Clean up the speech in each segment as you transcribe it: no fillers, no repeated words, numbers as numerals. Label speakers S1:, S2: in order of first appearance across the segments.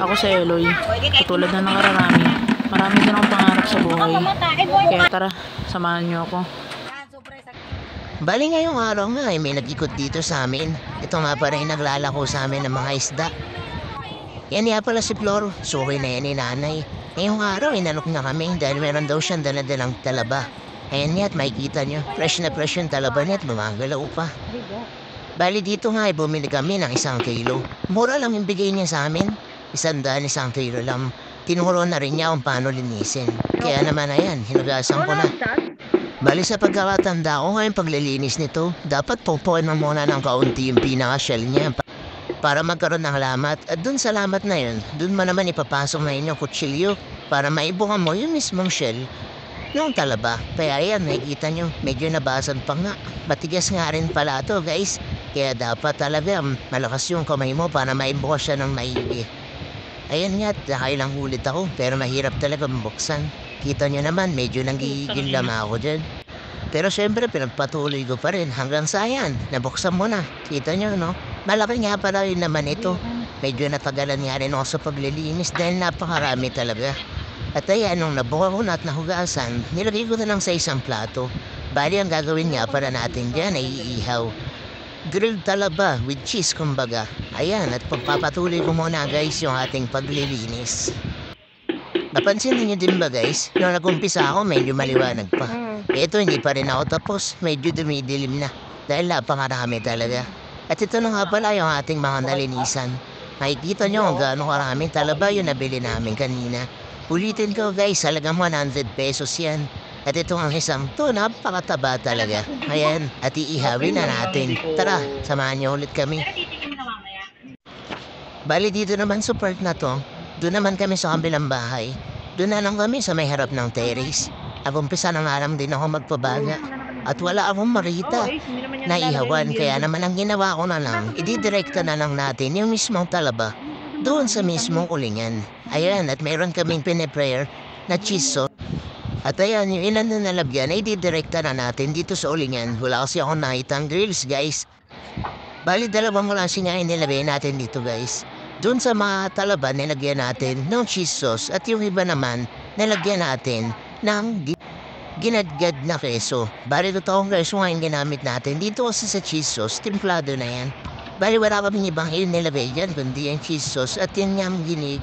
S1: Ako si Eloy, katulad na nakararami. Marami din akong pangarap sa buhay. Kaya tara, samahan niyo ako.
S2: Bali ngayong araw nga ay may nag-ikot dito sa amin. Ito nga pa rin naglalako sa amin ng mga isda. Yan nga pala si Flor, suki na yan ni nanay. Ngayong araw inanok na kami dahil meron daw siyang daladalang talaba. Ayan nga at makikita nyo, fresh na fresh yung talaba niya at bumagalaw pa. Bali dito nga ay bumili kami ng 1 kilo. Mura lang yung bigay niya sa amin. 100 kilo lang. Tinuro na rin niya kung paano linisin. Kaya naman ayan, hinugasan ko na. Bali sa pagkakatanda ko ngayong paglilinis nito, dapat pupuin mo muna ng kaunti yung pinaka-shell niya para magkaroon ng lamat. At dun sa lamat na yun, dun mo naman ipapasok na inyong kutsilyo para maibukan mo yung mismong shell ng talaba. Kaya ayan, nakikita nyo, medyo nabasan pa nga. Matigas nga rin pala ito guys. Kaya dapat talaga malakas yung kamay mo para maibukas siya ng maigi. Ayan nga, nakailang ulit ako pero mahirap talaga mabuksan. Kita nyo naman, medyo nanggigil lama ako dyan. Pero syempre, pinagpatuloy ko pa rin hanggang sa ayan, nabuksan mo na. Kita nyo, no? Malaki nga pala yun naman ito. Medyo natagalan nga rin ako sa paglilinis dahil napakarami talaga. At ayan, nung nabuka ko na at nahugasan, nilagay ko na lang sa isang plato. Bali, ang gagawin nga para natin dyan ay iihaw. Grilled talaba with cheese kumbaga. Ayan, at pagpapatuloy ko muna guys yung ating paglilinis. Napansin niyo din ba guys, nung nag-umpisa ako medyo maliwanag pa. Ito hindi pa rin ako tapos, medyo dumidilim na. Dahil napakarami talaga. At ito na nga pala yung ating mga nalinisan. Makikita nyo kung gaano karaming talaba yung nabili namin kanina. Ulitin ko guys, halagang 100 pesos yan. At ito ang isang to, napakataba talaga. Ayan, at iihawin na natin. Tara, samahan niyo ulit kami. Bali dito naman sa part na to, doon naman kami sa kabilang bahay. Doon na lang kami sa may harap ng terrace. At umpisa na nga lang din ako magpabaga. At wala akong marita na ihawan. Kaya naman ang ginawa ko na lang, ididirekta na lang natin yung mismong talaba doon sa mismong ulingan. Ayan, at meron kaming piniprayer na cheese sauce. At ayan, yung ilan na nalagyan ay ididirekta na natin dito sa ulingan. Wala kasi ako nakitang grills guys. Bali dalawang klase nga nilagay natin dito guys. Doon sa mga talaba nilagyan natin ng cheese sauce at yung iba naman nilagyan natin ng ginadgad na keso. Bali totoong keso nga yung ginamit natin. Dito kasi sa cheese sauce, timplado na yan. Bali wala kaming ibang nilagay dyan kundi yung cheese sauce at yun nga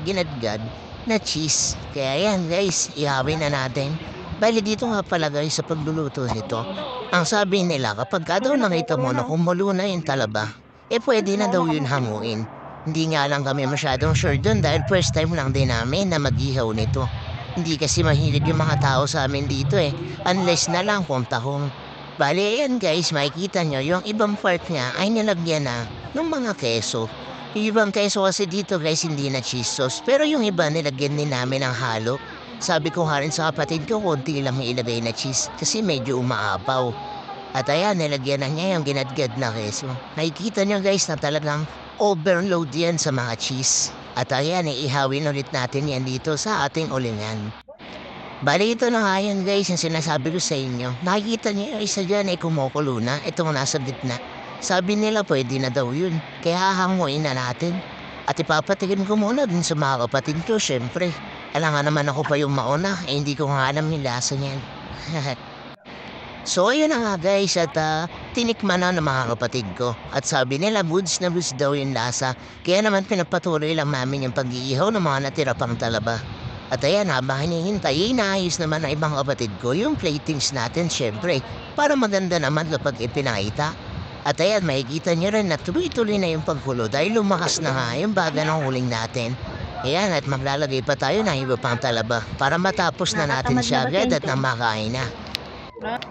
S2: ginadgad na cheese. Kaya yan guys, ihawin na natin. Bali dito nga pala guys sa pagluluto nito. Ang sabi nila kapag daw nakita mo na kumulo na yung talaba, pwede na daw yun hanguin. Hindi nga lang kami masyadong sure dun dahil first time lang din namin na mag-ihaw nito. Hindi kasi mahilig yung mga tao sa amin dito unless na lang kung tahong. Bali ayan guys, makikita nyo yung ibang part niya ay nilagyan na ng mga keso. Yung ibang keso kasi dito guys hindi na cheese sauce pero yung iba nilagyan din namin ng halo. Sabi ko nga rin sa kapatid ko konti lang ilagay na cheese kasi medyo umaapaw. At ayan nilagyan na niya yung ginadgad na keso. Nakikita nyo guys na talagang overload yan sa mga cheese. At ayan, ihawin ulit natin yan dito sa ating ulingan. Bali ito na nga yan guys, yung sinasabi ko sa inyo. Nakikita niyo yung isa dyan ay kumukulo na. Ito nga nasa gitna. Sabi nila pwede na daw yun. Kaya hahanguin na natin. At ipapatigin ko muna din sa mga kapatid ko, syempre. Alam nga naman ako pa yung mauna, hindi ko nga alam yung lasa niyan. So ayun na nga guys at tinikman na ng mga kapatid ko. At sabi nila goods na goods daw yung lasa. Kaya naman pinagpatuloy lang namin yung pag-iihaw ng mga natira pang talaba. At ayan habang hinihintay, inaayos naman ng ibang kapatid ko yung platings natin syempre. Para maganda naman kapag ipinakita. At ayan makikita nyo rin na tuloy-tuloy na yung pagkulo dahil lumakas na nga yung baga ng huling natin. Ayan at maglalagay pa tayo ng iba pang talaba para matapos na natin siya agad at nang makain na.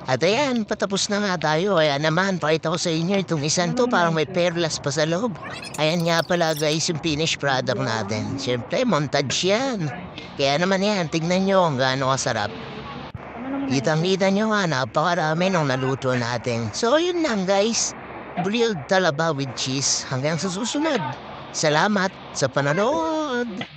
S2: At ayan, patapos na nga tayo. Ayan naman, pakita ko sa inyo itong isang to, parang may perlas pa sa loob. Ayan nga pala guys, yung finished product natin. Siyempre, montage yan. Kaya naman yan, tignan nyo kung gaano kasarap. Kitang-kita nyo nga, napakarami nung naluto natin. So yun lang guys, grilled talaba with cheese. Hanggang sa susunod. Salamat sa panonood!